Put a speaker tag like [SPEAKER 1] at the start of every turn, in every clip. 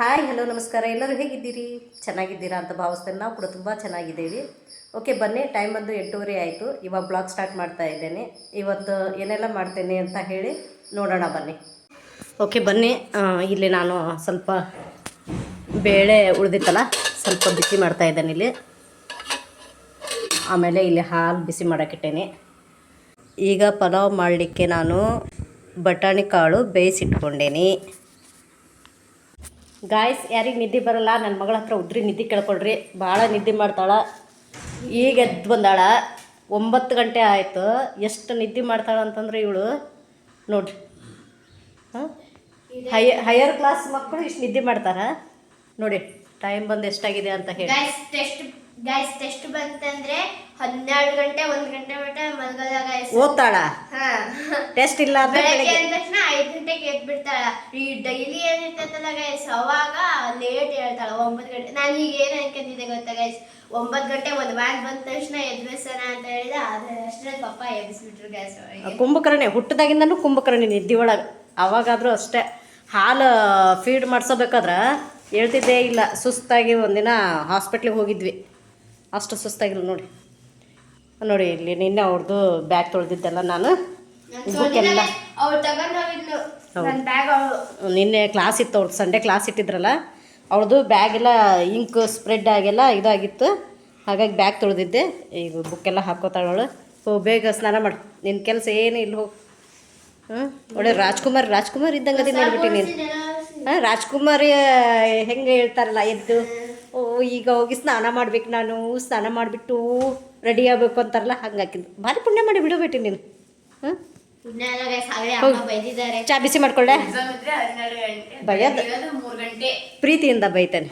[SPEAKER 1] Hi hello ನಮಸ್ಕಾರ. ಎಲ್ಲರೂ ಹೇಗಿದ್ದೀರಿ? ಚೆನ್ನಾಗಿದ್ದೀರಾ ಅಂತ ಭಾವಿಸ್ತೇನೆ. ನಾವು ಕೂಡ ತುಂಬ ಚೆನ್ನಾಗಿದ್ದೀವಿ. ಓಕೆ, ಬನ್ನಿ. ಟೈಮ್ ಬಂದು 8:30 ಆಯಿತು. ಇವಾಗ ಬ್ಲಾಗ್ ಸ್ಟಾರ್ಟ್ ಮಾಡ್ತಾ ಇದ್ದೇನೆ. ಇವತ್ತು ಏನೆಲ್ಲ ಮಾಡ್ತೇನೆ ಅಂತ ಹೇಳಿ ನೋಡೋಣ ಬನ್ನಿ. ಓಕೆ ಬನ್ನಿ. ಇಲ್ಲಿ ನಾನು ಸ್ವಲ್ಪ ಬೇಳೆ ಉಳಿದಿತ್ತಲ್ಲ, ಸ್ವಲ್ಪ ಬಿಸಿ ಮಾಡ್ತಾ ಇದ್ದೇನೆ ಇಲ್ಲಿ. ಆಮೇಲೆ ಇಲ್ಲಿ ಹಾಲು ಬಿಸಿ ಮಾಡೋಕ್ಕಿಟ್ಟೇನೆ. ಈಗ ಪಲಾವ್ ಮಾಡಲಿಕ್ಕೆ ನಾನು ಬಟಾಣಿ ಕಾಳು ಬೇಯಿಸಿಟ್ಕೊಂಡೇನಿ. ಗಾಯ್ಸ್, ಯಾರಿಗೆ ನಿದ್ದೆ ಬರಲ್ಲ ನನ್ನ ಮಗಳ ಹತ್ರ ಉದ್ರಿ ನಿದ್ದೆ ಕೇಳ್ಕೊಳ್ರಿ. ಭಾಳ ನಿದ್ದೆ ಮಾಡ್ತಾಳೆ. ಈಗ ಎದ್ದು ಬಂದಾಳ. 9 ಗಂಟೆ ಆಯಿತು. ಎಷ್ಟು ನಿದ್ದೆ ಮಾಡ್ತಾಳೆ ಅಂತಂದ್ರೆ ಇವಳು ನೋಡ್ರಿ. ಹೈಯರ್ ಕ್ಲಾಸ್ ಮಕ್ಕಳು ಇಷ್ಟು ನಿದ್ದೆ ಮಾಡ್ತಾರೆ ನೋಡಿ. ಟೈಮ್ ಬಂದು ಎಷ್ಟಾಗಿದೆ ಅಂತ ಹೇಳಿ.
[SPEAKER 2] ಟೆಸ್ಟ್ ಬಂತಂದ್ರೆ 12 ಗಂಟೆ 1 ಗಂಟೆ ಮಟ್ಟ ಮಲಗದಾಗ
[SPEAKER 1] ಓದ್ತಾಳ. ಟೆಸ್ಟ್ ಇಲ್ಲ ಅಂದ್ರೆ
[SPEAKER 2] ಬೆಳಗ್ಗೆ ಅಂದ ತಕ್ಷಣ 5 ಗಂಟೆಗೆ ಎದ್ದು ಬಿಡ್ತಾಳ. ಈ ಡೈಲಿ ಏನಿರ್ತೈತಲ್ಲ ಗೈಸ್, ಅವಾಗ ಲೇಟ್ ಹೇಳ್ತಾಳ 9 ಗಂಟೆ. ನಾನು ಈಗ ಏನು ಅನ್ಕೊಂಡಿದ್ದೆ ಗೊತ್ತಾ ಗೈಸ್, 9 ಗಂಟೆ ಒಂದು ವ್ಯಾನ್ ಬಂದ ತಕ್ಷಣ ಎದ್ಬಿಸೋಣ ಅಂತ ಹೇಳಿದೆ. ಆದರೆ ಅಷ್ಟೇ ಪಪ್ಪ ಎಬ್ಬಿಸ್ಬಿಟ್ರು ಗೈಸ್.
[SPEAKER 1] ಕುಂಭಕರ್ಣಿ ಹುಟ್ಟದಾಗಿಂದನೂ ಕುಂಭಕರ್ಣಿ ನಿದ್ದೆ ಒಳಗೆ. ಅವಾಗಾದರೂ ಅಷ್ಟೇ ಹಾಲು ಫೀಡ್ ಮಾಡಿಸೋಬೇಕಾದ್ರೆ ಹೇಳ್ತಿದ್ದೇ ಇಲ್ಲ. ಸುಸ್ತಾಗಿ ಒಂದಿನ ಹಾಸ್ಪಿಟ್ಲಿಗೆ ಹೋಗಿದ್ವಿ. ಅಷ್ಟು ಸುಸ್ತಾಗಿಲ್ಲ ನೋಡಿ. ನೋಡಿ ಇಲ್ಲಿ ನಿನ್ನೆ ಅವ್ರದ್ದು ಬ್ಯಾಗ್ ತೊಳೆದಿದ್ದೆಲ್ಲ ನಾನು ಬುಕ್ಕೆಲ್ಲ. ನಿನ್ನೆ ಕ್ಲಾಸ್ ಇತ್ತು ಅವ್ರದ್ದು, ಸಂಡೇ ಕ್ಲಾಸ್ ಇಟ್ಟಿದ್ರಲ್ಲ, ಅವ್ರದ್ದು ಬ್ಯಾಗೆಲ್ಲ ಇಂಕ್ ಸ್ಪ್ರೆಡ್ ಆಗೆಲ್ಲ ಇದಾಗಿತ್ತು. ಹಾಗಾಗಿ ಬ್ಯಾಗ್ ತೊಳೆದಿದ್ದೆ. ಈಗ ಬುಕ್ಕೆಲ್ಲ ಹಾಕ್ಕೋತಾಳವಳು. ಬೇಗ ಸ್ನಾನ ಮಾಡಿ, ನಿನ್ನ ಕೆಲಸ ಏನು ಇಲ್ಲಿ ಹೋಗಿ. ಒಳ್ಳೆ ರಾಜ್ಕುಮಾರ್ ಇದ್ದಂಗೆ ಅದೇ ನೋಡ್ಬಿಟ್ಟು ನೀನು. ರಾಜ್ಕುಮಾರಿ ಹೆಂಗೆ ಹೇಳ್ತಾರಲ್ಲ, ಎದ್ದು ಈಗ ಹೋಗಿ ಸ್ನಾನ ಮಾಡ್ಬೇಕು, ನಾನು ಸ್ನಾನ ಮಾಡಿಬಿಟ್ಟು ರೆಡಿ ಆಗಬೇಕು ಅಂತಾರಲ್ಲ, ಹಂಗೆ ಹಾಕಿದ್ದು. ಭಾರಿ ಪುಣ್ಯ ಮಾಡಿ ಬಿಡಬೇಟಿ ನೀನು. ಚಾ ಬಿಸಿ ಮಾಡ್ಕೊಳ್ಳೆ. ಬೈಯೋದು ಪ್ರೀತಿಯಿಂದ ಬೈತಾನೆ.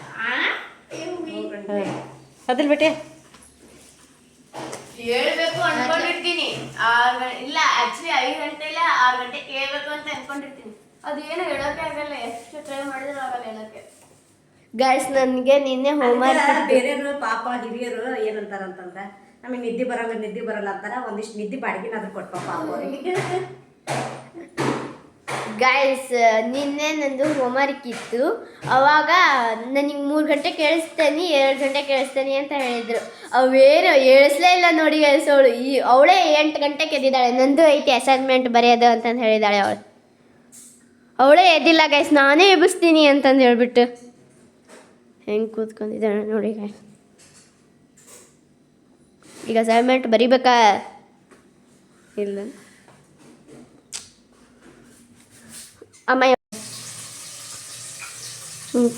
[SPEAKER 1] ಅದಿಲ್ ಬೇಟೆ
[SPEAKER 2] ಹೇಳ್ಬೇಕು ಅನ್ಕೊಂಡಿರ್ತೀನಿ. ಇಲ್ಲ ಆಕ್ಚುಲಿ 5 ಗಂಟೆ ಇಲ್ಲ 6 ಗಂಟೆಗೆ ಹೇಳ್ಬೇಕು ಅಂತ ಅನ್ಕೊಂಡಿರ್ತೀನಿ. ಅದೇನು ಹೇಳೋಕೆ ಆಗಲ್ಲ. ಎಷ್ಟು ಟ್ರೈ ಮಾಡಿದ್ರು ಆಗಲ್ಲ ಹೇಳೋಕೆ. ಗೈಸ್, ನನಗೆ ನಿನ್ನೆ ಹೋಮ್ವರ್ಕ್
[SPEAKER 1] ಬೇರೆಯವರು ಪಾಪ ಹಿರಿಯರು ಏನಂತಾರಂತಂದ್ರೆ, ನಮಗೆ ನಿದ್ದೆ ಬರಲ್ಲ ಅಂತಾರ. ಒಂದಿಷ್ಟು ನಿದ್ದೆ ಬಾಡಿಗೆನಾದ್ರೂ ಕೊಟ್ಟ ಪಾಪ ಅವರಿಗೆ.
[SPEAKER 2] ಗೈಸ್, ನಿನ್ನೆ ನಂದು ಹೋಮ್ವರ್ಕ್ ಇತ್ತು. ಅವಾಗ ನನಗೆ 3 ಗಂಟೆ ಕೇಳಿಸ್ತೇನೆ 2 ಗಂಟೆ ಕೇಳಿಸ್ತೇನೆ ಅಂತ ಹೇಳಿದ್ರು. ಅವೇನು ಹೇಳಿಸ್ಲೇ ಇಲ್ಲ ನೋಡಿ ಗೈಸ್. ಅವಳೇ 8 ಗಂಟೆಗೆ ಎದ್ದಿದ್ದಾಳೆ. ನಂದು ಐತಿ ಅಸೈನ್ಮೆಂಟ್ ಬರೆಯೋದು ಅಂತಂದು ಹೇಳಿದ್ದಾಳೆ. ಅವಳೇ ಎದ್ದಿಲ್ಲ ಗೈಸ್. ನಾನೇ ಎಬ್ಬಿಸ್ತೀನಿ ಅಂತಂದು ಹೇಳ್ಬಿಟ್ಟು ಹೆಂಗೆ ಕೂತ್ಕೊಂಡಿದ್ದಾಳೆ ನೋಡಿ ಗೈಸ್. ಈಗ ಅಸೈನ್ಮೆಂಟ್ ಬರಿಬೇಕಾ ಇಲ್ಲ ಅಮ್ಮ?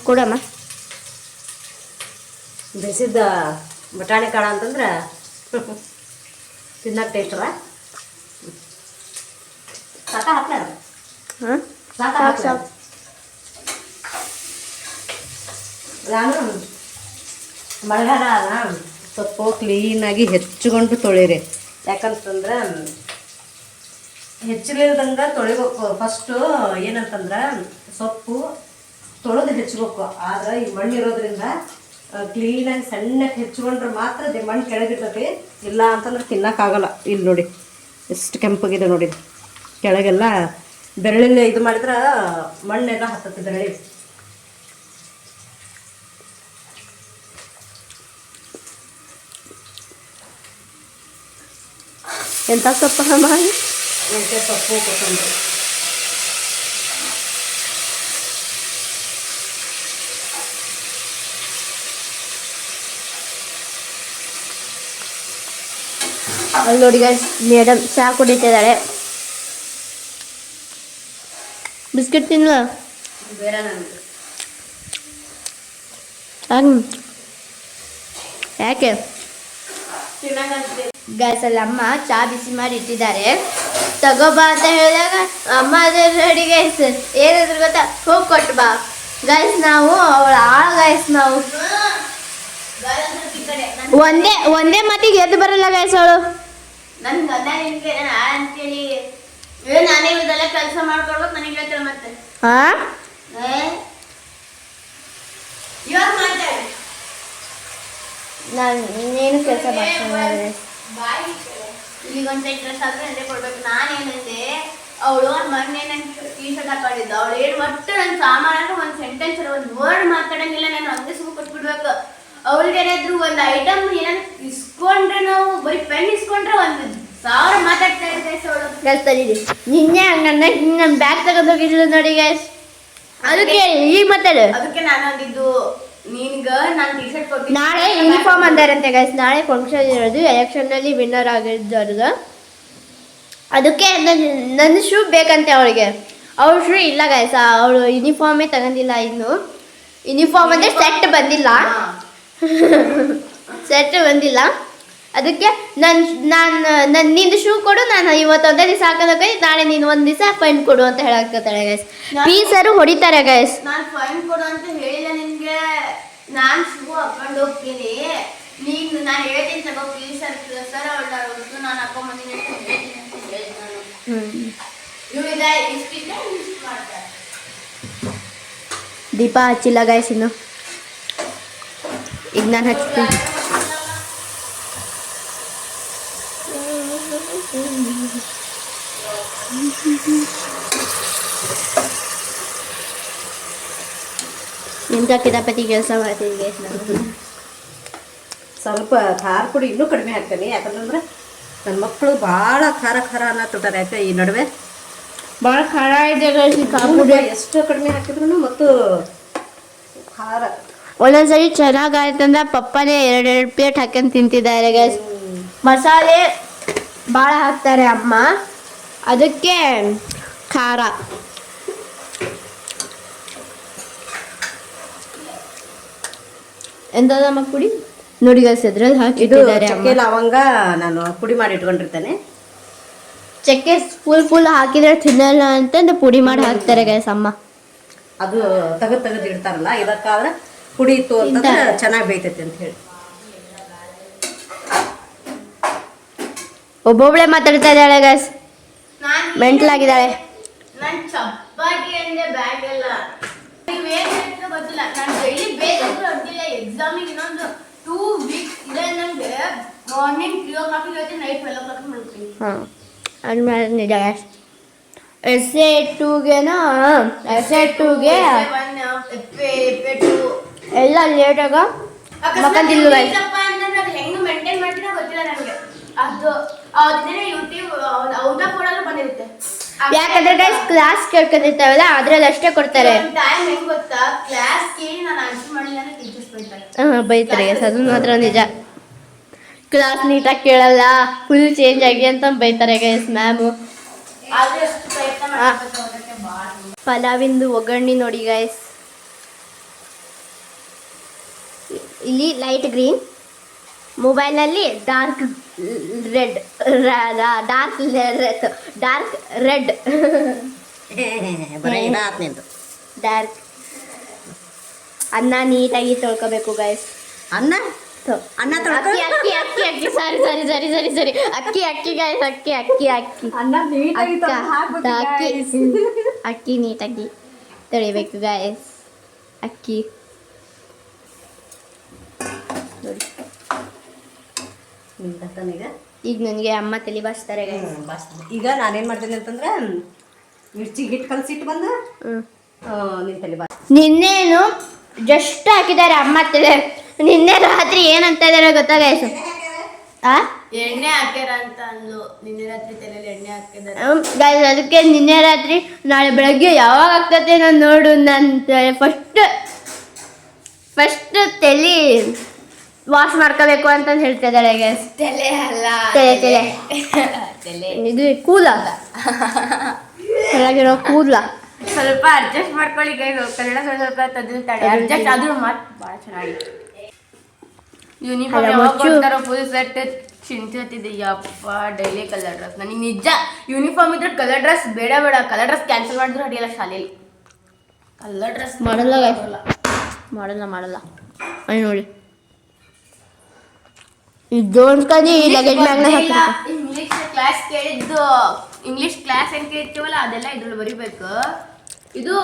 [SPEAKER 2] ಕೊಡಮ್ಮ.
[SPEAKER 1] ಬೇಯಿಸಿದ್ದ ಬಟಾಣಿ ಕಾಳು ಅಂತಂದ್ರೆ ತಿನ್ನಕ್ಕೆ ಟೇಸ್ಟವ. ಸಾಕ ಹಾಕ್ಲ.
[SPEAKER 2] ಹಾಂ, ಸಾಕು.
[SPEAKER 1] ನಾನು ಮಳೆಗಾಲ ಸ್ವಲ್ಪ ಕ್ಲೀನಾಗಿ ಹೆಚ್ಚಿಕೊಂಡು ತೊಳಿರಿ. ಯಾಕಂತಂದ್ರೆ ಹೆಚ್ಚಿಲ್ದಂಗೆ ತೊಳಿಬೇಕು. ಫಸ್ಟು ಏನಂತಂದ್ರೆ ಸೊಪ್ಪು ತೊಳೆದು ಹೆಚ್ಚಬೇಕು. ಆದ್ರೆ ಈ ಮಣ್ಣು ಇರೋದ್ರಿಂದ ಕ್ಲೀನಾಗಿ ಸಣ್ಣಕ್ಕೆ ಹೆಚ್ಚಿಕೊಂಡ್ರೆ ಮಾತ್ರ ಮಣ್ಣು ಕೆಳಗಿರ್ತದೆ. ಇಲ್ಲ ಅಂತಂದ್ರೆ ತಿನ್ನೋಕ್ಕಾಗಲ್ಲ. ಇಲ್ಲಿ ನೋಡಿ ಎಷ್ಟು ಕೆಂಪಗಿದೆ ನೋಡಿ. ಕೆಳಗೆಲ್ಲ ಬೆರಳಿಲ್ಲ ಇದು ಮಾಡಿದ್ರೆ ಮಣ್ಣೆಲ್ಲ ಹತ್ತತ್ತೆ ಬೆರಳಿ.
[SPEAKER 2] ಎಂಥ ಸೊಪ್ಪು ಮಾಡಿ?
[SPEAKER 1] ಮೆಂತ್ಯ ಸೊಪ್ಪು, ಕೊತ್ತಂಬರಿ.
[SPEAKER 2] ಅಲ್ಲಿ ನೋಡಿ ಗೈಸ್, ಮೇಡಮ್ ಚಹಾ ಕುಡಿತಿದ್ದಾಳೆ. ಬಿಸ್ಕೆಟ್ ತಿನ್ನುವ
[SPEAKER 1] ಬೇರೆ ನನಗೆ
[SPEAKER 2] ಯಾಕೆ ಗೈಸ್? ಅಲ್ಲಿ ಅಮ್ಮ ಚಹಾ ಬಿಸಿ ಮಾಡಿ ಇಟ್ಟಿದ್ದಾರೆ. ತಗೋಬಾ ಅಂತ ಹೇಳಿದಾಗ ಅಮ್ಮ ಅದೇ ರೆಡಿ ಗೈಸ್. ಏನಾದ್ರು ಗೊತ್ತಾ, ಹೋಗಿ ಕೊಟ್ಟು ಬಾ ಗೈಸ್. ನಾವು ಅವಳ ಆಳ ಗೈಸ್. ನಾವು ಒಂದೇ ಮಾತಿಗೆ ಎದ್ದು ಬರಲ್ಲ ಗೈಸ್ ಅವಳು. ನನ್ ಗಂಡ ನಿನ್ಗೆ ಅಂತೇಳಿ ನಾನೇ ಇದೆಲ್ಲ ಕೆಲಸ ಮಾಡ್ಕೊಡ್ಬೇಕು ನನಗೆ ಹೇಳ್ತಾಳೆ. ಮತ್ತೆ ಇವಾಗ ಮಾತಾಡಿ. ನಾನು ಇನ್ನೇನು ಕೆಲಸ ಮಾಡ್ತೀನಿ. ಈಗ ಒಂದು ಡ್ರೆಸ್ ಆದ್ರೆ ಅದೇ ಕೊಡ್ಬೇಕು. ನಾನೇನಂದೆ, ಅವಳು ಮೊನ್ನೆ ನನ್ನ ಟೀ ಶರ್ಟ್ ಹಾಕೊಂಡಿದ್ದು ಅವಳು ಏನು ಒಟ್ಟು ನನ್ನ ಸಾಮಾನು ಒಂದು ಸೆಂಟೆನ್ಸ್ ಒಂದು ವರ್ಡ್ ಮಾತಾಡಂಗಿಲ್ಲ, ನಾನು ಹಂಗೆ ಸುಮ್ಮನೆ ಕೊಟ್ಬಿಡ್ಬೇಕು. ಅವ್ರಿಗೆ ಏನಾದ್ರು ಒಂದು ಐಟಮ್ ಏನಾದ್ರು ಇಸ್ಕೊಂಡ್ರೆ, ನಾವು ಬರೀ ಪೆನ್ ಇಸ್ಕೊಂಡ್ರೆ 1,000 ಮಾತಾಡ್ತಾ ಇದ್ದೆ ಅವಳು. ಕಲ್ತಲ್ಲಿ ನಿನ್ನೆ ಹಂಗನ್ನ ನನ್ನ ಬ್ಯಾಗ್ ತಗೊಂಡೋಗಿದ್ಲು ನೋಡಿ ಗೈಸ್. ಅದಕ್ಕೆ ಈಗ ಮಾತಾಡು. ಅದಕ್ಕೆ ನಾನು ಅಂದಿದ್ದು ನಿನ್ಗೆ ನಾನು ಟಿ ಶರ್ಟ್ ಕೊಟ್ಟು ನಾಳೆ ಯೂನಿಫಾರ್ಮ್ ಅಂದಾರಂತೆ ಗೈಸ್. ನಾಳೆ ಫಂಕ್ಷನ್ ಇರೋದು, ಎಲೆಕ್ಷನ್ನಲ್ಲಿ ವಿನ್ನರ್ ಆಗಿದ್ದವ್ರದ್ದು. ಅದಕ್ಕೆ ನನ್ನ ಶೂ ಬೇಕಂತೆ ಅವಳಿಗೆ. ಅವಳ ಶೂ ಇಲ್ಲ ಗೈಸ್, ಅವಳು ಯೂನಿಫಾರ್ಮೇ ತಗೊಂಡಿಲ್ಲ ಇನ್ನು. ಯೂನಿಫಾರ್ಮ್ ಅಂದರೆ ಸೆಟ್ ಬಂದಿಲ್ಲ, ಸೆಟ್ ಬಂದಿಲ್ಲ. ಅದಕ್ಕೆ ನಾನು ನಿಂದು ಶೂ ಕೊಡು, ನಾನು ಇವತ್ತೊಂದೇ ದಿವಸ ಹಾಕೋದಕ್ಕೆ, ನಾಳೆ ನೀನು ಒಂದು ದಿವಸ ಫೈನ್ ಕೊಡು ಅಂತ ಹೇಳಾಕತ್ತಾಳೆ ಗೈಸ್. ಟೀಚರು ಹೊಡಿತಾರೆ ಗೈಸ್. ನಾನು ಫೈನ್ ಕೊಡು ಅಂತ ಹೇಳಿಲ್ಲ ನಿನಗೆ, ನಾನು ಶೂ ಹಾಕೊಂಡು ಹೋಗ್ತೀನಿ, ನೀನು ನಾನು ಹೇಳ್ತೀನಿ ತಗೋ ಪ್ಲೀಸ್ ಸರ್ ಅವಳ ಹೊತ್ತು ನಾನು ಹಾಕೊಂಬಂದಿನಿ ಅಂತ ಹೇಳ್ತೀನಿ ಅಂತ ಹೇಳಿ ನಾನು. ದೀಪ ಹಚ್ಚಿಲ್ಲ ಗೈಸ್ ಇನ್ನು, ಈಗ ನಾನು ಹಚ್ತೀನಿ. ಇಂಥ ಕಿತಾಪತಿ ಕೆಲಸ ಮಾಡ್ತೀನಿ ಗೈಸ್ ನಾನು.
[SPEAKER 1] ಸ್ವಲ್ಪ ಖಾರ ಪುಡಿ ಇನ್ನೂ ಕಡಿಮೆ ಹಾಕ್ತೀನಿ, ಯಾಕಂತಂದ್ರೆ ನನ್ನ ಮಕ್ಕಳು ಭಾಳ ಖಾರ ಖಾರ ಅನ್ನತ್ತಿರ್ತಾರೆ. ಯಾಕೆ ಈ ನಡುವೆ
[SPEAKER 2] ಭಾಳ ಖಾರ ಇದೆ ಗೈಸ್ ಖಾರ ಪುಡಿ.
[SPEAKER 1] ಎಷ್ಟು ಕಡಿಮೆ ಹಾಕಿದ್ರು ಮತ್ತು ಖಾರ
[SPEAKER 2] ಒಂದೊಂದ್ಸರಿ ಚೆನ್ನಾಗಾಯ್ತಂದ್ರೆ ಪಪ್ಪನೇ 2 ಪ್ಲೇಟ್ ಹಾಕೊಂಡು ತಿಂತಿದ್ದಾರೆ ಗೈಸ್. ಮಸಾಲೆ ಭಾಳ ಹಾಕ್ತಾರೆ ಅಮ್ಮ, ಅದಕ್ಕೆ ಖಾರ. ಎಂತದಮ್ಮ ಪುಡಿ ನೋಡಿ ಗೈಸ್, ಅದ್ರಲ್ಲಿ ಹಾಕಿದ್ದಾರೆ.
[SPEAKER 1] ಚಕ್ಕೆ ಲವಂಗ ನಾನು ಪುಡಿ ಮಾಡಿ ಇಟ್ಕೊಂಡಿರ್ತೇನೆ.
[SPEAKER 2] ಚಕ್ಕೆ ಫುಲ್ ಹಾಕಿದ್ರೆ ತಿನ್ನಲ್ಲ ಅಂತಂದು ಪುಡಿ ಮಾಡಿ ಹಾಕ್ತಾರೆ ಗೈಸ್ ಅಮ್ಮ.
[SPEAKER 1] ಅದು ತೆಗೆದು ಇಡ್ತಾರಲ್ಲ, ಇದಕ್ಕಾದ್ರೆ ಪುಡಿ ಇತ್ತು ಅಂತಂದ್ರೆ ಚೆನ್ನಾಗಿ ಬೇಯ್ತೈತೆ ಅಂತ ಹೇಳಿ.
[SPEAKER 2] ಒಬ್ಬೊಬ್ಳೆ ಮಾತಾಡ್ತಾ ಇದ್ದಾಳೆ ಗೈಸ್, ಮೆಂಟ್ಲಾಗಿದ್ದಾಳೆ. ನಾನು ಚಪಾತಿ ಅಂದ್ರೆ ಬ್ಯಾಗ್ ಎಲ್ಲ ಗೊತ್ತಿಲ್ಲ, ನಾನು ಡೈಲಿ ಬೇಕಂದ್ರೆ ಅಡ್ಡಿಲ್ಲ. ಎಕ್ಸಾಮಿಗೆ ಇನ್ನೊಂದು 2 ವೀಕ್ಸ್ ಇದೆ ನನಗೆ. ಮಾರ್ನಿಂಗ್ 3 o'clock ಇರುತ್ತೆ, ನೈಟ್ 12 o'clock ಮಾಡ್ತೀನಿ. ಆದ್ಮೇಲೆ ನಿಜ ಗೈಸ್. ಎಸ್ಸೆ 2ಗೆನೋ ಎಸ್ಸೆ 2ಗೆ ಎಲ್ಲ ಲೇಟಾಗ ಮಕ್ಕಂದಿಲ್ಲ ಗೈಸ್. ಹೆಂಗೆ ಮೇಂಟೈನ್ ಮಾಡ್ತೀನೋ ಗೊತ್ತಿಲ್ಲ ನನಗೆ. ಅದು ಅದನ್ನೇ ಯೂಟ್ಯೂಬ್ ಔಟ್ ಆಫ್ ಕೊಡಲು ಬಂದಿರುತ್ತೆ. ಯಾಕಂದ್ರೆ ಗೈಸ್ ಕ್ಲಾಸ್ ಕೇಳ್ಕೊಂಡಿರ್ತಾವಲ್ಲ ಅದ್ರಲ್ಲಿ ಅಷ್ಟೇ ಕೊಡ್ತಾರೆ. ಟೈಮ್ ಹೆಂಗ್ ಗೊತ್ತಾ, ಕ್ಲಾಸ್ ಕೇಳಿ ನಾನು ಆನ್ಸರ್ ಮಾಡಿಲ್ಲ ಅಂದ್ರೆ ಟೀಚರ್ಸ್ ಬೈತಾರೆ. ಬೈತಾರೆ ಗೈಸ್, ಅದು ಮಾತ್ರ ನಿಜ. ಕ್ಲಾಸ್ ನೀಟಾಗಿ ಕೇಳಲ್ಲ, ಫುಲ್ ಚೇಂಜ್ ಆಗಿ ಅಂತ ಬೈತಾರೆ ಗೈಸ್ ಮ್ಯಾಮು. ಪಲಾವಿಂದು ಒಗ್ಗರಣೆ ನೋಡಿ ಗೈಸ್. ಇಲ್ಲಿ ಲೈಟ್ ಗ್ರೀನ್, ಮೊಬೈಲಲ್ಲಿ dark red, dark red, dark. ಅನ್ನ ನೀಟಾಗಿ ತೊಳ್ಕೊಬೇಕು ಗೈಸ್.
[SPEAKER 1] ಅನ್ನ
[SPEAKER 2] ಅಕ್ಕಿ ಗೈಸ್, ಅಕ್ಕಿ ನೀಟಾಗಿ ತೊಳಿಬೇಕು ಗೈಸ್. ಅಕ್ಕಿ ನೋಡಿ. ಈಗ ನನಗೆ ಅಮ್ಮ ತಲೆ ಬಾಚ್ತಾರೆ ಗೈಸ್.
[SPEAKER 1] ಈಗ ನಾನೇನ್ ಮಾಡ್ತೀನಿ ಅಂತಂದ್ರೆ ಮಿರ್ಚಿ ಹಿಟ್ಟು ಕಲಸಿಟ್ಟು ಬಂದು ನಿನ್ ತಲೆ ಬಾಚ್.
[SPEAKER 2] ನಿನ್ನೇನು ಜಸ್ಟ್ ಹಾಕಿದ್ದಾರೆ ಅಮ್ಮ ತಲೆ. ನಿನ್ನೆ ರಾತ್ರಿ ಏನಂತ ಇದಾರೆ ಗೊತ್ತಾ ಗೈಸ್? ಎಣ್ಣೆ ಹಾಕ್ಯಾರ ಅಂತ ಅಂದ್ಲು. ನಿನ್ನೆ ರಾತ್ರಿ ತಲೆಯಲ್ಲಿ ಎಣ್ಣೆ ಹಾಕಿದ್ದಾರೆ ಗೈಸ್. ಅದಕ್ಕೆ ನಿನ್ನೆ ರಾತ್ರಿ ನಾಳೆ ಬೆಳಗ್ಗೆ ಯಾವಾಗ ಆಗ್ತದೆ ನಾನು ನೋಡು. ನನ್ನ ಫಸ್ಟ್ ತಲೆ ವಾಶ್ ಮಾಡ್ಕೋಬೇಕು ಅಂತಂದು ಹೇಳ್ತಾ ಇದ್ದಾಳೆ ಗೈಸ್. ತಲೆ ಅಲ್ಲ, ತಲೆ ಇದು ಕೂಲ, ಚೆನ್ನಾಗಿರೋ ಕೂದಲ. ಸ್ವಲ್ಪ ಅಡ್ಜಸ್ಟ್ ಮಾಡ್ಕೊಳ್ಳಿ ಗೈಸ್. ಕನ್ನಡ ಸ್ವಲ್ಪ ತದಿಲ್ತಾಳೆ, ಅಡ್ಜಸ್ಟ್ ಆದ್ರೂ ಮಾತು ಭಾಳ ಚೆನ್ನಾಗಿ. ಯೂನಿಫಾರ್ಮ್ ಯಾವಾಗ ಕೊಡ್ತಾರೋ ಫುಲ್ ಸೆಟ್ ಚಿಂತಿದೆ. ಯಪ್ಪ ಡೈಲಿ ಕಲರ್ ಡ್ರೆಸ್. ನನಗೆ ನಿಜ ಯೂನಿಫಾರ್ಮ್ ಇದ್ರೆ ಕಲರ್ ಡ್ರೆಸ್ ಬೇಡ, ಕಲರ್ ಡ್ರೆಸ್ ಕ್ಯಾನ್ಸಲ್ ಮಾಡಿದ್ರು ಅಡಿಯಲ್ಲ ಶಾಲೆಯಲ್ಲಿ. ಕಲರ್ ಡ್ರೆಸ್ ಮಾಡಲ್ಲ ಮಾಡಲ್ಲ ಅಲ್ಲಿ ನೋಡಿ. ಇಂಗ್ಲಿಷ್ ಕ್ಲಾಸ್ ಕೇಳಿದ್ದು, ಇಂಗ್ಲಿಷ್ ಕ್ಲಾಸ್ ಏನು ಕೇಳ್ತೀವಲ್ಲ ಅದೆಲ್ಲ ಇದ್ರಲ್ಲಿ ಬರಿಬೇಕು. ಇದು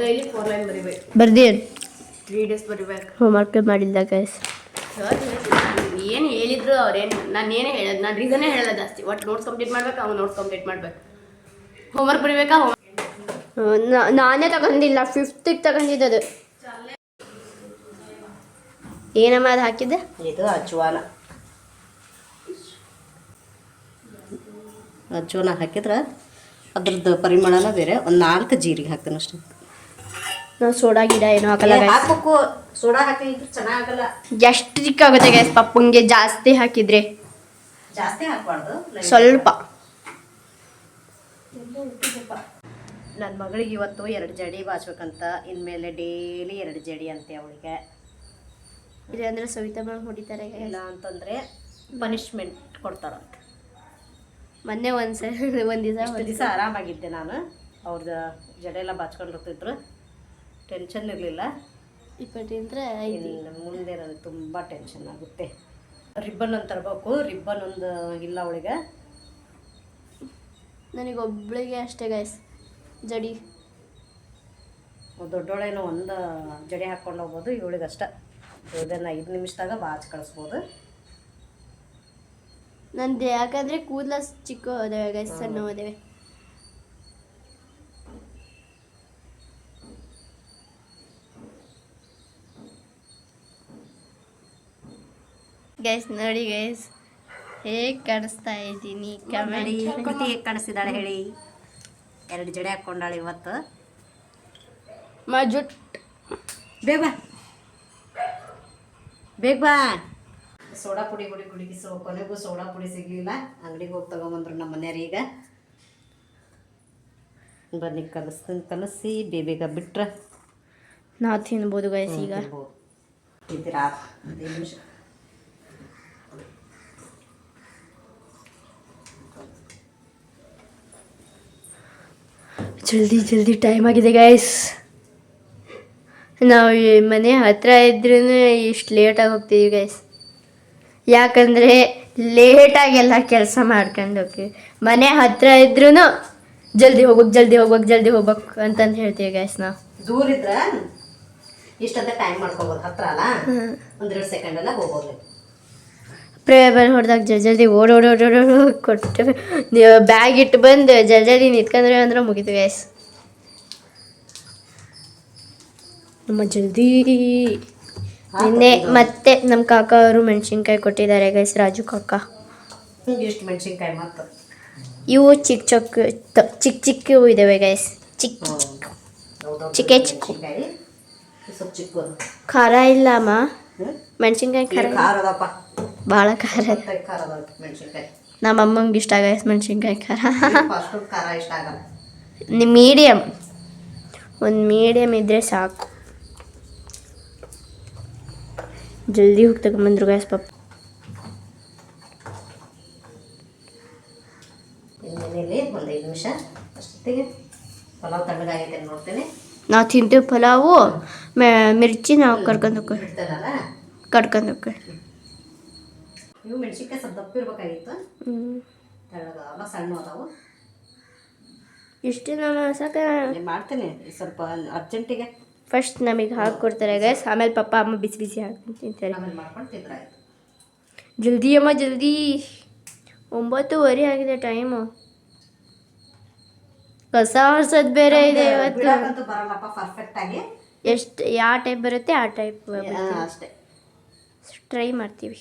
[SPEAKER 2] ಡೈಲಿ 4 ಲೈನ್ ಬರಿಬೇಕು. ಬರ್ದೇನು 3 days ಬರಿಬೇಕು. ಹೋಮ್ವರ್ಕ್ ಮಾಡಿಲ್ಲ ಗೈಸ್. ಏನು ಹೇಳಿದ್ರು ಅವ್ರೇನು, ನಾನು ಏನೇ ಹೇಳೋದು, ನಾನು ರೀಸನ್ನೇ ಹೇಳೋದು ಜಾಸ್ತಿ. ಒಟ್ಟು ನೋಟ್ಸ್ ಕಂಪ್ಲೀಟ್ ಮಾಡ್ಬೇಕು, ಅವ್ನು ನೋಟ್ಸ್ ಕಂಪ್ಲೀಟ್ ಮಾಡ್ಬೇಕು. ಹೋಮ್ವರ್ಕ್ ಬರೀಬೇಕಾ? ನಾನೇ ತಗೊಂಡಿಲ್ಲ, 5th ತಗೊಂಡಿದ್ದದು. ಏನಮ್ಮ ಅದು ಹಾಕಿದ್ದೆ?
[SPEAKER 1] ಇದು ಅಜ್ವಾನ ಹಾಕಿದ್ರೆ ಅದ್ರದ್ದು ಪರಿಮಳನ ಬೇರೆ. ಒಂದು 4 ಜೀರಿಗೆ ಹಾಕ್ತೇನೆ ಅಷ್ಟೇ.
[SPEAKER 2] ನಾವು ಸೋಡಾ ಗಿಡ ಏನೋ ಹಾಕಲ್ಲ guys.
[SPEAKER 1] ಹಾಕ್ಬೇಕು, ಸೋಡಾ ಹಾಕಿದ್ರೆ ಚೆನ್ನಾಗಲ್ಲ.
[SPEAKER 2] ಎಷ್ಟು ದಿಕ್ಕಾಗುತ್ತೆ ಗೈಸ್ ಪಪ್ಪಂಗೆ ಜಾಸ್ತಿ ಹಾಕಿದ್ರೆ.
[SPEAKER 1] ಜಾಸ್ತಿ ಹಾಕ್ಬಾರ್ದು,
[SPEAKER 2] ಸ್ವಲ್ಪ.
[SPEAKER 1] ನನ್ನ ಮಗಳಿಗೆ ಇವತ್ತು 2 ಜಡಿ ಬಾಚ್ಬೇಕಂತ. ಇನ್ಮೇಲೆ ಡೈಲಿ 2 ಜಡಿ ಅಂತೆ ಅವಳಿಗೆ.
[SPEAKER 2] ಇಲ್ಲಾಂದ್ರೆ ಸವಿತಾ ಮ್ಯಾಮ್ ಹೊಡಿತಾರೆ.
[SPEAKER 1] ಇಲ್ಲ ಅಂತಂದರೆ ಪನಿಷ್ಮೆಂಟ್ ಕೊಡ್ತಾರಂತೆ.
[SPEAKER 2] ಮೊನ್ನೆ ಒಂದು ದಿವಸ
[SPEAKER 1] ಆರಾಮಾಗಿದ್ದೆ ನಾನು. ಅವ್ರದ್ದು ಜಡೆ ಎಲ್ಲ ಬಾಚ್ಕೊಂಡು ಹೋಗ್ತಿದ್ರು, ಟೆನ್ಷನ್ ಇರಲಿಲ್ಲ.
[SPEAKER 2] ಇಪ್ಪತ್ತಿಂದ್ರೆ
[SPEAKER 1] ಇನ್ನು ಮುಂದೆ ನನಗೆ ತುಂಬ ಟೆನ್ಷನ್ ಆಗುತ್ತೆ. ರಿಬ್ಬನ್ ಒಂದು ತರಬೇಕು, ರಿಬ್ಬನ್ ಒಂದು ಇಲ್ಲ ಅವಳಿಗೆ.
[SPEAKER 2] ನನಗೊಬ್ಳಿಗೆ ಅಷ್ಟೇ ಗೈಸ್ ಜಡಿ.
[SPEAKER 1] ದೊಡ್ಡೋಳೇನೋ ಒಂದು ಜಡಿ ಹಾಕ್ಕೊಂಡು ಹೋಗ್ಬೋದು, ಇವಳಿಗೆ ಅಷ್ಟೇ. ಇದನ್ನು 5 ನಿಮಿಷದಾಗ ಬಾಚ್ ಕಳಿಸ್ಬೋದು.
[SPEAKER 2] ನಂದು ಯಾಕಂದರೆ ಕೂದಲ ಚಿಕ್ಕ ಹೋದವೆ ಗೈಸ್, ಸಣ್ಣ ಹೋದವೆ. ಗೈಸ್ ನೋಡಿ ಗೈಸ್ ಹೇಗೆ ಕಾಣಿಸ್ತಾ ಇದ್ದೀನಿ, ಕಮೆಂಟ್
[SPEAKER 1] ಹೇಗೆ ಕಾಣಿಸ್ತಿದ್ದಾಳೆ ಹೇಳಿ. 2 ಜಡೆ ಹಾಕ್ಕೊಂಡಾಳೆ ಇವತ್ತು.
[SPEAKER 2] ಮಜುಟ್
[SPEAKER 1] ಬೇಗ ಬಾ. ಸೋಡಾ ಪುಡಿ ಕುಡಿಗಿಸೋ ಕೊನೆಗೂ ಸೋಡಾ ಪುಡಿ ಸಿಗಲಿಲ್ಲ. ಅಂಗಡಿಗೆ ಹೋಗಿ ತಗೊಂಬಂದ್ರು ನಮ್ಮ ಮನೆಯವ್ರು. ಈಗ ಬನ್ನಿ ಕಲಸಿ ಬೇಗ ಬಿಟ್ರೆ
[SPEAKER 2] ನಾವು ತಿನ್ಬೋದು ಗೈಸ್. ಈಗ
[SPEAKER 1] ತಿಂತೀರಾ? 5 ನಿಮಿಷ.
[SPEAKER 2] ಜಲ್ದಿ ಟೈಮ್ ಆಗಿದೆ ಗೈಸ್. ನಾವು ಮನೆ ಹತ್ರ ಇದ್ರೂ ಇಷ್ಟು ಲೇಟಾಗಿ ಹೋಗ್ತೀವಿ ಗೈಸ್. ಯಾಕಂದರೆ ಲೇಟಾಗೆಲ್ಲ ಕೆಲಸ ಮಾಡ್ಕೊಂಡು ಹೋಗ್ತೀವಿ. ಮನೆ ಹತ್ರ ಇದ್ರೂ ಜಲ್ದಿ ಹೋಗ್ಬೇಕು ಅಂತಂದು ಹೇಳ್ತೀವಿ ಗೈಸ್. ನಾವು
[SPEAKER 1] ದೂರ ಇದ್ರೆ ಇಷ್ಟಂತ ಟೈಮ್ ಮಾಡ್ಕೋಬೋದು. ಹತ್ರ ಅಲ್ಲ, 1-2 ಸೆಕೆಂಡ್ ಎಲ್ಲ ಹೋಗ್ಬೋದು.
[SPEAKER 2] ಪ್ರೇಯರ್ ಹೊಡೆದಾಗ ಜಲ್ದಿ ಓಡೋಡು ಕೊಟ್ಟು ಬ್ಯಾಗ್ ಇಟ್ಟು ಬಂದು ಜಲ್ದಿ ನಿಂತ್ಕೊಂಡ್ರೆ ಅಂದ್ರೆ ಮುಗಿತು ಗೈಸ್. ನಮ್ಮ ಜಲ್ದಿ ನಿನ್ನೆ ಮತ್ತೆ ನಮ್ಮ ಕಾಕ ಅವರು ಮೆಣಸಿನ್ಕಾಯಿ ಕೊಟ್ಟಿದ್ದಾರೆ ಗೈಸ್, ರಾಜು ಕಾಕ.
[SPEAKER 1] ಎಷ್ಟು ಮೆಣಸಿನ್ಕಾಯಿ ಮತ್ತು
[SPEAKER 2] ಇವು ಚಿಕ್ಕ ಇದ್ದಾವೆ ಗೈಸ್. ಚಿಕ್ಕ
[SPEAKER 1] ಚಿಕ್ಕ
[SPEAKER 2] ಖಾರ ಇಲ್ಲಮ್ಮ ಮೆಣಸಿನ್ಕಾಯಿ.
[SPEAKER 1] ಖಾರ ಅದಪ್ಪ,
[SPEAKER 2] ಭಾಳ ಖಾರ.
[SPEAKER 1] ಮೆಣಸಿನ್ಕಾಯಿ
[SPEAKER 2] ನಮ್ಮ ಅಮ್ಮಂಗೆ ಇಷ್ಟ ಗೈಸ್ ಮೆಣಸಿನ್ಕಾಯಿ ಖಾರ.
[SPEAKER 1] ಅಷ್ಟು ಖಾರ ಇಷ್ಟ ಆಗಲ್ಲ.
[SPEAKER 2] ಮೀಡಿಯಮ್, ಒಂದು ಮೀಡಿಯಮ್ ಇದ್ದರೆ ಸಾಕು. ಜಲ್ದಿ ಹೋಗಿ ತಗೊಂಬಂದ್ರು ಗೈಸ್ ಪಾಪ.
[SPEAKER 1] ಮನೆಯಲ್ಲಿ ಒಂದು 5 ನಿಮಿಷ ಅಷ್ಟೊತ್ತಿಗೆ ಪಲಾವ್ ತಣ್ಣಗಾಗೈತೆ ನೋಡ್ತೇನೆ.
[SPEAKER 2] ನಾವು ತಿಂತೀವಿ ಪಲಾವು. ಮಿರ್ಚಿ ನಾವು ಕರ್ಕೊಂಡು ಹೋಗ್ತೀವಿ.
[SPEAKER 1] ಇವು ಮೆಣಸಿನ್ಕಾಯಿ ಸ್ವಲ್ಪ ದಪ್ಪ ಇರ್ಬೇಕಾಗಿತ್ತು. ತೆಳ್ಳಗಲ್ಲ, ಸಣ್ಣ ಅದಾವು.
[SPEAKER 2] ಇಷ್ಟು ನಾನು ಸಾಕ
[SPEAKER 1] ಮಾಡ್ತೇನೆ ಸ್ವಲ್ಪ ಅರ್ಜೆಂಟಿಗೆ.
[SPEAKER 2] ಫಸ್ಟ್ ನಮಗೆ ಹಾಕ್ಕೊಡ್ತಾರೆ ಗೈಸ್, ಆಮೇಲೆ ಪಪ್ಪ ಅಮ್ಮ ಬಿಸಿ ಹಾಕ್ಕೊಂಡು ತಿಂತಾರೆ.
[SPEAKER 1] ಆಮೇಲೆ ಮಾಡ್ಕೊಂಡು ತಿಂದ್ರೆ ಆಯ್ತು.
[SPEAKER 2] ಜಲ್ದಿ ಅಮ್ಮ ಜಲ್ದಿ. 9:30 ಆಗಿದೆ ಟೈಮು. ಕಸ ಹೊರ್ಸೋದು ಬೇರೆ ಇದೆ ಇವತ್ತು.
[SPEAKER 1] ಬರಲ್ಲಪ್ಪ ಪರ್ಫೆಕ್ಟ್ ಆಗಿ.
[SPEAKER 2] ಎಷ್ಟು ಯಾವ ಟೈಪ್ ಬರುತ್ತೆ ಆ ಟೈಪ್
[SPEAKER 1] ಅಷ್ಟೇ
[SPEAKER 2] ಟ್ರೈ ಮಾಡ್ತೀವಿ.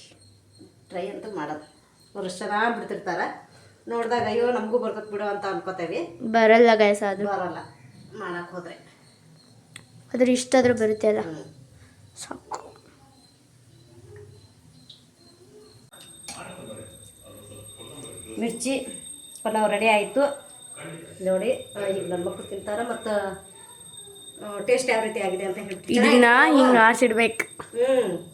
[SPEAKER 1] ಟ್ರೈ ಅಂತೂ ಮಾಡೋದು. ಅವ್ರು ಚೆನ್ನಾಗಿ ಬಿಡ್ತಿರ್ತಾರೆ, ನೋಡಿದಾಗ ಅಯ್ಯೋ ನಮಗೂ ಬರ್ತದೆ ಬಿಡು ಅಂತ ಅನ್ಕೋತೇವಿ.
[SPEAKER 2] ಬರಲ್ಲ ಗೈಸ್, ಅದು
[SPEAKER 1] ಬರಲ್ಲ ಮಾಡಕ್ಕೆ ಹೋದ್ರೆ.
[SPEAKER 2] ಅದ್ರ ಇಷ್ಟಾದ್ರೂ ಬರುತ್ತೆ ಅಲ್ಲ, ಸಾಕು.
[SPEAKER 1] ಮಿರ್ಚಿ ಪಲಾವ್ ರೆಡಿ ಆಯಿತು ನೋಡಿ. ಈಗ ನನ್ನ ಮಕ್ಕಳು ತಿಂತಾರೆ. ಮತ್ತು ಟೇಸ್ಟ್ ಯಾವ ರೀತಿ ಆಗಿದೆ ಅಂತ ಹೇಳ್ತೀನಿ.
[SPEAKER 2] ಇದನ್ನ ಹಿಂಗೆ ಆರಿಸಿಡ್ಬೇಕು.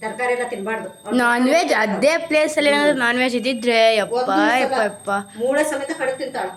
[SPEAKER 1] ತರಕಾರಿ ಎಲ್ಲ ತಿನ್ಬಾರ್ದು.
[SPEAKER 2] ನಾನ್ ವೆಜ್ ಅದೇ ಪ್ಲೇಸಲ್ಲಿ ಏನಾದ್ರು ನಾನ್ ವೆಜ್ ಇದ್ದಿದ್ರೆ ಯಪ್ಪ
[SPEAKER 1] 3 ಸಮೇತ ಕಡಿದು ತಿಂತಾಳೆ.